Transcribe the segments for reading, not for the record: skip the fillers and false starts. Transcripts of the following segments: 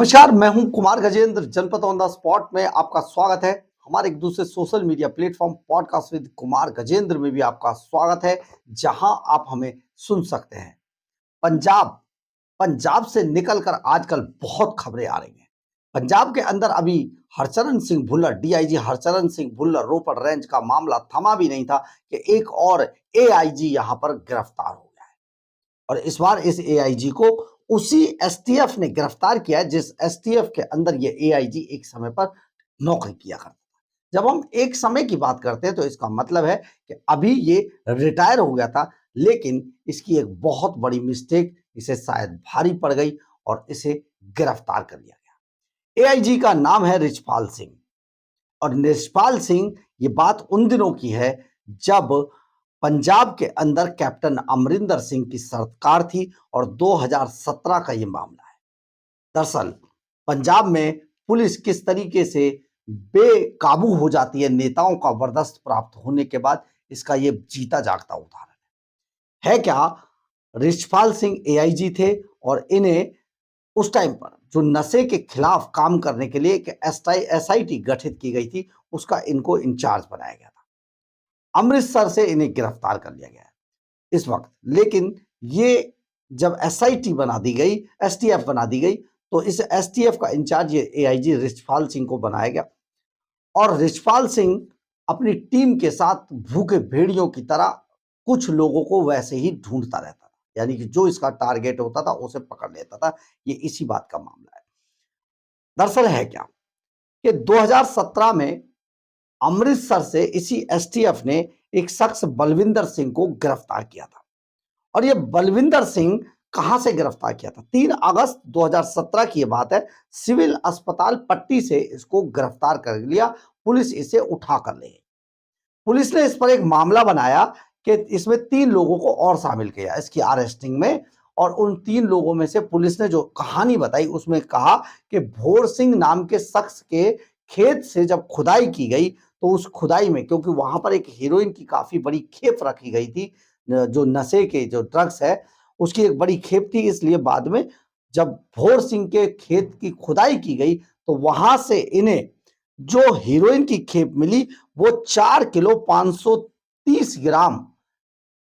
नमस्कार, मैं हूं कुमार गजेंद्र। जनपद ऑन द स्पॉट में आपका स्वागत है। हमारे एक दूसरे social media platform podcast with Kumar Gajendra में भी आपका स्वागत है, जहां आप हमें सुन सकते हैं। पंजाब पंजाब से निकलकर आजकल बहुत खबरें आ रही हैं। पंजाब के अंदर अभी हरचरण सिंह भुल्लर, डीआईजी हरचरण सिंह भुल्लर रोपड़ रेंज का मामला थमा भी नहीं था कि एक और एआईजी यहां पर गिरफ्तार हो गया है। और इस बार इस एआईजी को उसी एसटीएफ ने गिरफ्तार किया है जिस एसटीएफ के अंदर ये एआईजी एक समय पर नौकरी किया करता था। जब हम एक समय की बात करते हैं तो इसका मतलब है कि अभी ये रिटायर हो गया था, लेकिन इसकी एक बहुत बड़ी मिस्टेक इसे शायद भारी पड़ गई और इसे गिरफ्तार कर लिया गया। एआईजी का नाम है रिचपाल सिंह। और रिचपाल सिंह, ये बात उन दिनों की है जब पंजाब के अंदर कैप्टन अमरिंदर सिंह की सरकार थी और 2017 का ये मामला है। दरअसल पंजाब में पुलिस किस तरीके से बेकाबू हो जाती है नेताओं का वर्चस्व प्राप्त होने के बाद, इसका ये जीता जागता उदाहरण है। क्या रिचपाल सिंह एआईजी थे और इन्हें उस टाइम पर जो नशे के खिलाफ काम करने के लिए एक एसआईटी गठित की गई थी, उसका इनको इंचार्ज बनाया गया था। अमृतसर से इन्हें गिरफ्तार कर लिया गया है इस वक्त। लेकिन ये जब एसआईटी बना दी गई, एसटीएफ बना दी गई, तो इस एसटीएफ का इंचार्ज ये एआईजी रिचपाल सिंह को बनाया गया। और रिचपाल सिंह अपनी टीम के साथ भूखे भेड़ियों की तरह कुछ लोगों को वैसे ही ढूंढता रहता था, यानी कि जो इसका टारगेट होता था उसे पकड़ लेता था। ये इसी बात का मामला है। दरअसल है क्या कि 2017 में अमृतसर से इसी एसटीएफ ने एक शख्स बलविंदर सिंह को गिरफ्तार किया था। और ये बलविंदर सिंह कहां से गिरफ्तार किया था? 3 अगस्त 2017 की यह बात है। सिविल अस्पताल पट्टी से इसको गिरफ्तार कर लिया। पुलिस इसे उठा कर ले गई। पुलिस ने इस पर एक मामला बनाया कि इसमें 3 लोगों को और शामिल किया इसकी अरेस्टिंग में। और उन 3 लोगों में से पुलिस ने जो कहानी बताई उसमें कहा कि भोर सिंह नाम के शख्स के खेत से जब खुदाई की गई, तो उस खुदाई में, क्योंकि वहां पर एक हीरोइन की काफी बड़ी खेप रखी गई थी, जो नशे के जो ड्रग्स है उसकी एक बड़ी खेप थी, इसलिए बाद में जब भोर सिंह के खेत की खुदाई की गई तो वहां से इन्हें जो हीरोइन की खेप मिली वो 4 किलो 530 ग्राम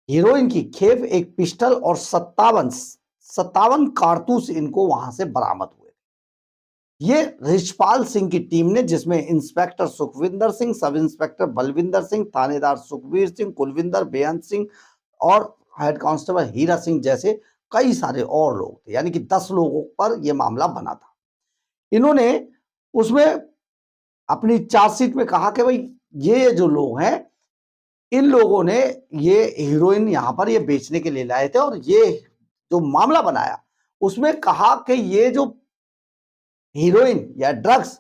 हीरोइन की खेप, एक पिस्टल और 57 कारतूस इनको वहां से बरामद हुए। ये रिचपाल सिंह की टीम ने, जिसमें inspector Sukhvinder Singh, sub inspector Balwinder Singh, थानेदार सुखबीर सिंह, कुलविंदर बेअंत सिंह और हेड कांस्टेबल हीरा सिंह जैसे कई सारे और लोग थे, यानी कि 10 लोगों पर यह मामला बना था। इन्होंने उसमें अपनी चार्जशीट में कहा कि भाई ये जो लोग हैं, इन लोगों ने ये हीरोइन यहां पर ये बेचने के लिए लाए थे। और ये जो मामला बनाया उसमें कहा कि ये जो हीरोइन या ड्रग्स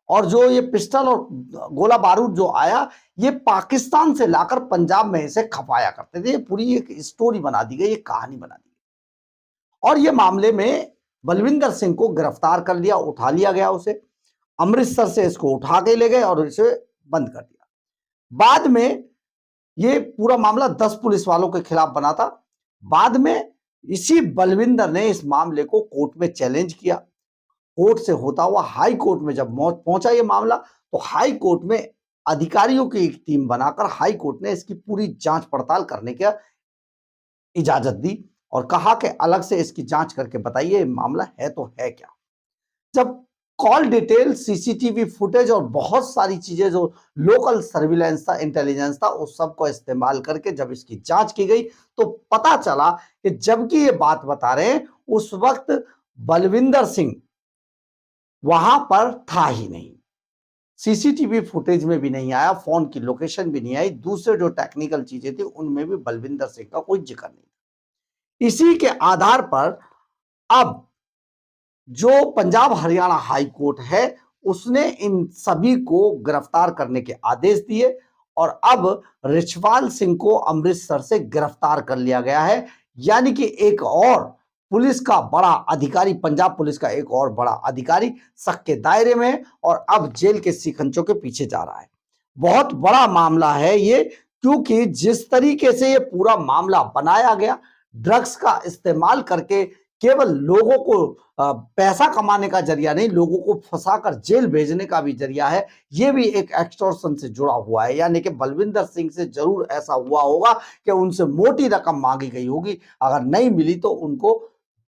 और जो ये पिस्टल और गोला बारूद जो आया, ये पाकिस्तान से लाकर पंजाब में इसे खपाया करते थे। ये पूरी एक स्टोरी बना दी गई, एक कहानी बना दी गई। और ये मामले में बलविंदर सिंह को गिरफ्तार कर लिया, उठा लिया गया उसे। अमृतसर से इसको उठा के ले गए और इसे बंद कर दिया। बाद में ये पूरा मामला 10 पुलिस वालों के खिलाफ बना था। बाद में इसी बलविंदर ने इस मामले को कोर्ट में चैलेंज किया। कोर्ट से होता हुआ हाई कोर्ट में जब पहुंचा ये मामला, तो हाई कोर्ट में अधिकारियों की एक टीम बनाकर हाई कोर्ट ने इसकी पूरी जांच पड़ताल करने की इजाजत दी और कहा कि अलग से इसकी जांच करके बताइए मामला है तो है क्या। जब कॉल डिटेल, सीसीटीवी फुटेज और बहुत सारी चीजें जो लोकल सर्विलेंस था, इंटेलिजेंस था, उस सब को इस्तेमाल करके जब इसकी जांच की गई तो पता चला कि जबकि ये बात बता रहे हैं उस वक्त बलविंदर सिंह वहां पर था ही नहीं। सीसीटीवी फुटेज में भी नहीं आया, फोन की लोकेशन भी नहीं आई, दूसरे जो टेक्निकल चीजें थी उनमें भी बलविंदर सिंह का कोई जिक्र नहीं। इसी के आधार पर अब जो पंजाब हरियाणा हाई कोर्ट है उसने इन सभी को गिरफ्तार करने के आदेश दिए और अब रिचपाल सिंह को अमृतसर से गिरफ्तार कर लिया गया है। यानी कि एक और पुलिस का बड़ा अधिकारी, पंजाब पुलिस का एक और बड़ा अधिकारी शक के दायरे में है और अब जेल के शिकंजों के पीछे जा रहा है। बहुत बड़ा मामला है ये, क्योंकि जिस तरीके से ये पूरा मामला बनाया गया, ड्रग्स का इस्तेमाल करके केवल लोगों को पैसा कमाने का जरिया नहीं, लोगों को फंसाकर जेल भेजने का भी जरिया है। ये भी एक एक्सटॉर्शन से जुड़ा हुआ है, यानी कि बलविंदर सिंह से जरूर ऐसा हुआ होगा कि उनसे मोटी रकम मांगी गई होगी, अगर नहीं मिली तो उनको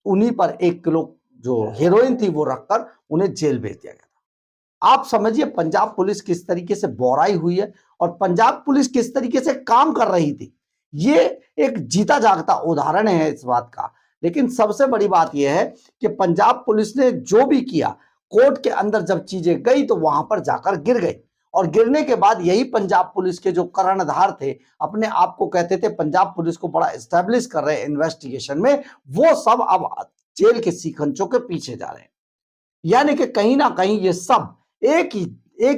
उन्हीं पर 1 किलो जो हेरोइन थी वो रखकर उन्हें जेल भेज दिया गया था। आप समझिए पंजाब पुलिस किस तरीके से बौराई हुई है और पंजाब पुलिस किस तरीके से काम कर रही थी। ये एक जीता जागता उदाहरण है इस बात का। लेकिन सबसे बड़ी बात यह है कि पंजाब पुलिस ने जो भी किया, कोर्ट के अंदर जब चीजें गई तो वहां पर जाकर गिर गई, और गिरने के बाद यही पंजाब पुलिस के जो कर्णधार थे, अपने आप को कहते थे पंजाब पुलिस को बड़ा एस्टेब्लिश कर रहे हैं इन्वेस्टिगेशन में, वो सब अब जेल के सीखंचों के पीछे जा रहे हैं। यानी कि कहीं ना कहीं ये सब एक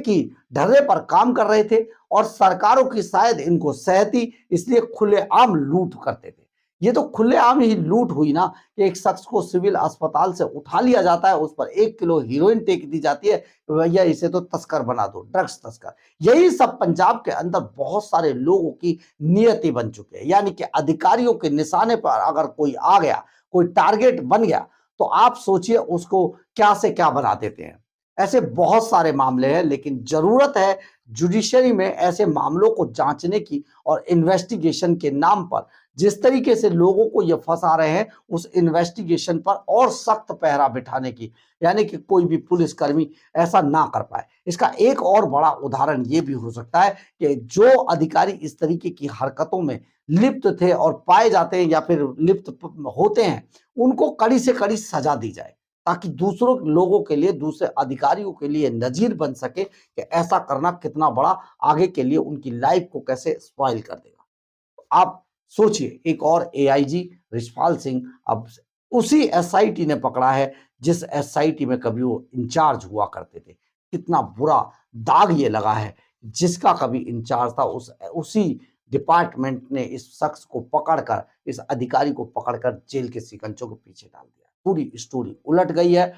ही ढर्रे पर काम कर रहे थे और सरकारों की शायद इनको सहती, इसलिए खुलेआम लूट करते थे। ये तो खुलेआम ही लूट हुई ना कि एक शख्स को सिविल अस्पताल से उठा लिया जाता है, उस पर 1 किलो हीरोइन टेक दी जाती है, भैया इसे तो तस्कर बना दो, ड्रग्स तस्कर। यही सब पंजाब के अंदर बहुत सारे लोगों की नियति बन चुके हैं। यानी कि अधिकारियों के निशाने पर अगर कोई आ गया, कोई टारगेट बन गया, तो आप सोचिए उसको क्या से क्या बना देते हैं। ऐसे बहुत सारे मामले हैं, लेकिन जरूरत है जुडिशरी में ऐसे मामलों को जांचने की, और इन्वेस्टिगेशन के नाम पर जिस तरीके से लोगों को ये फंसा रहे हैं, उस इन्वेस्टिगेशन पर और सख्त पहरा बिठाने की, यानी कि कोई भी पुलिसकर्मी ऐसा ना कर पाए। इसका एक और बड़ा उदाहरण ये भी हो सकता है कि जो अधिकारी इस तरीके की हरकतों में लिप्त थे और पाए जाते हैं या फिर लिप्त होते हैं, उनको कड़ी से कड़ी सजा दी जाए, ताकि दूसरों लोगों के लिए, दूसरे अधिकारियों के लिए नजीर बन सके कि ऐसा करना कितना बड़ा आगे के लिए उनकी लाइफ को कैसे स्पॉइल कर देगा। आप सोचिए, एक और एआईजी रिछपाल सिंह अब उसी एसआईटी ने पकड़ा है जिस एसआईटी में कभी वो इंचार्ज हुआ करते थे। कितना बुरा दाग ये लगा है, जिसका कभी इंचार्ज था उसी डिपार्टमेंट ने इस शख्स को पकड़कर, इस अधिकारी को पकड़कर जेल के शिकंजों के पीछे डाल दिया। पूरी स्टोरी उलट गई है,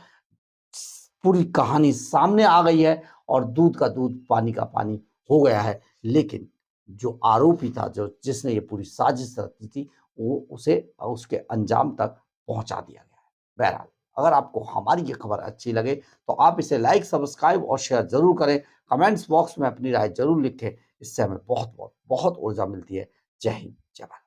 पूरी कहानी सामने आ गई है, और दूध का दूध पानी का पानी हो गया है। लेकिन जो आरोपी था, जो जिसने ये पूरी साजिश रची थी, वो उसे उसके अंजाम तक पहुंचा दिया गया है। बहरहाल, अगर आपको हमारी ये खबर अच्छी लगे तो आप इसे लाइक, सब्सक्राइब और शेयर जरूर करें। कमेंट्स बॉक्स में अपनी राय जरूर लिखें, इससे हमें बहुत बहुत बहुत ऊर्जा मिलती है। जय हिंद, जय भारत।